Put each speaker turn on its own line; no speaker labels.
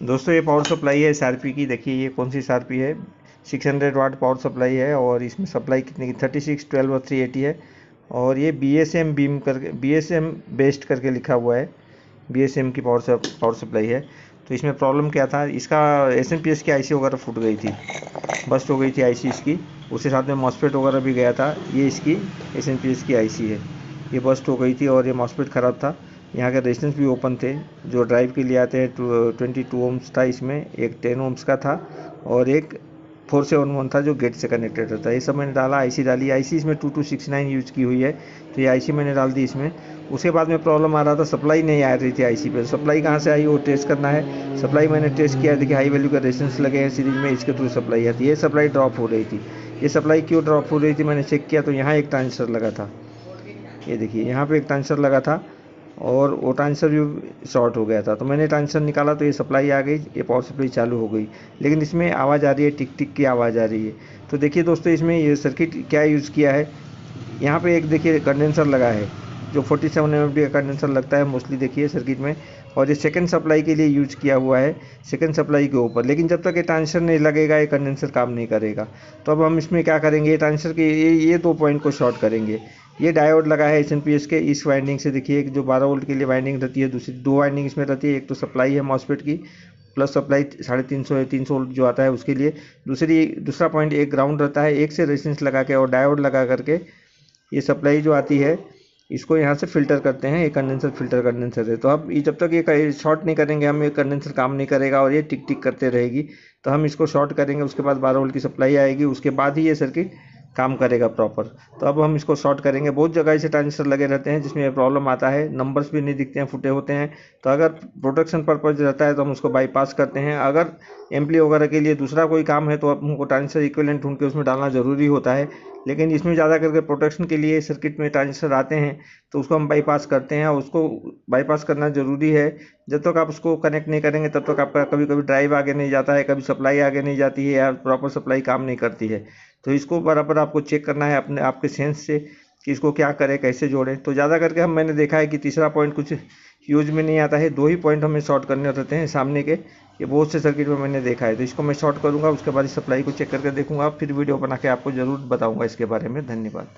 दोस्तों ये power supply है एसआरपी की। देखिए ये कौन सी एसआरपी है, 600 वाट पावर सप्लाई है और इसमें सप्लाई कितने की 36, 12 और 380 है। और ये बीएसएम बीम करके, बीएसएम बेस्ड करके लिखा हुआ है, बीएसएम की पावर सप्लाई है। तो इसमें प्रॉब्लम क्या था, इसका एसएमपीएस की आईसी वगैरह फूट गई थी, बस्ट हो गई थी आईसी इसकी। उसके साथ में मॉसफेट वगैरह भी गया था। ये इसकी एसएमपीएस की आईसी है, ये बस्ट हो गई थी और ये मॉसफेट ख़राब था। यहाँ के रेजिस्टेंस भी ओपन थे, जो ड्राइव के लिए आते हैं 22 ओम्स था इसमें, एक 10 ओम्स का था और एक 471 था जो गेट से कनेक्टेड रहता है। ये सब मैंने डाला, आईसी डाली, आईसी इसमें 2269 यूज की हुई है, तो ये आईसी मैंने डाल दी इसमें। उसके बाद में प्रॉब्लम आ रहा था, सप्लाई नहीं आ रही थी आईसी पे। सप्लाई कहाँ से आई वो टेस्ट करना है। सप्लाई मैंने टेस्ट किया, देखिए हाई वैल्यू का रेजिस्टेंस लगे हैं सीरीज में, इसके थ्रू सप्लाई आती है। ये सप्लाई ड्रॉप हो रही थी। ये सप्लाई क्यों ड्रॉप हो रही थी मैंने चेक किया तो यहाँ एक ट्रांजिस्टर लगा था, ये देखिए यहाँ पे एक ट्रांजिस्टर लगा था और वो ट्रांजिस्टर भी शॉर्ट हो गया था। तो मैंने ट्रांजिस्टर निकाला तो ये सप्लाई आ गई, ये पावर सप्लाई चालू हो गई। लेकिन इसमें आवाज़ आ रही है, टिक टिक की आवाज़ आ रही है। तो देखिए दोस्तों इसमें ये सर्किट क्या यूज़ किया है, यहाँ पे एक देखिए कंडेंसर लगा है, जो 47 mm का कंडेंसर लगता है मोस्टली देखिए सर्किट में, और ये सेकंड सप्लाई के लिए यूज किया हुआ है, सेकंड सप्लाई के ऊपर। लेकिन जब तक ये ट्रांजिस्टर नहीं लगेगा ये कंडेंसर काम नहीं करेगा। तो अब हम इसमें क्या करेंगे, ये ट्रांजिस्टर के ये 2 पॉइंट को शॉर्ट करेंगे। ये डायोड लगा है एसएनपीएस के इस वाइंडिंग से, देखिए जो 12 वोल्ट के लिए वाइंडिंग रहती है, दूसरी 2 वाइंडिंग इसमें रहती है। एक तो सप्लाई है मॉसफेट की, प्लस सप्लाई 350 वोल्ट जो आता है उसके लिए। दूसरा पॉइंट एक ग्राउंड रहता है, एक से रेजिस्टेंस लगा के और डायोड लगा करके ये सप्लाई जो आती है इसको यहाँ से फ़िल्टर करते हैं। ये कंडेंसर फ़िल्टर कंडेंसर है। तो अब ये जब तक ये शॉर्ट नहीं करेंगे हम, ये कंडेंसर काम नहीं करेगा और ये टिक टिक करते रहेगी। तो हम इसको शॉर्ट करेंगे, उसके बाद 12 वोल्ट की सप्लाई आएगी, उसके बाद ही ये सर्किट काम करेगा प्रॉपर। तो अब हम इसको शॉर्ट करेंगे। बहुत जगह ऐसे ट्रांजिस्टर लगे रहते हैं जिसमें ये प्रॉब्लम आता है, नंबर्स भी नहीं दिखते हैं, फूटे होते हैं। तो अगर प्रोटेक्शन पर्पज रहता है तो हम उसको बाईपास करते हैं। अगर एम्पली वगैरह के लिए दूसरा कोई काम है तो हमको ट्रांजिस्टर इक्विवेलेंट ढूंढ के उसमें डालना ज़रूरी होता है। लेकिन इसमें ज़्यादा करके प्रोटेक्शन के लिए सर्किट में ट्रांजिस्टर आते हैं तो उसको हम बाईपास करते हैं, और उसको बाईपास करना ज़रूरी है। जब तक आप उसको कनेक्ट नहीं करेंगे तब तक आपका कभी कभी ड्राइव आगे नहीं जाता है, कभी सप्लाई आगे नहीं जाती है, या प्रॉपर सप्लाई काम नहीं करती है। तो इसको बराबर आपको चेक करना है अपने आपके सेंस से कि इसको क्या करें, कैसे जोड़ें। तो ज़्यादा करके मैंने देखा है कि तीसरा पॉइंट कुछ यूज में नहीं आता है, 2 ही पॉइंट हमें शॉर्ट करने रहते हैं सामने के। ये बहुत से सर्किट में मैंने देखा है। तो इसको मैं शॉर्ट करूँगा, उसके बाद इस सप्लाई को चेक करके देखूँगा, फिर वीडियो बना के आपको ज़रूर बताऊँगा इसके बारे में। धन्यवाद।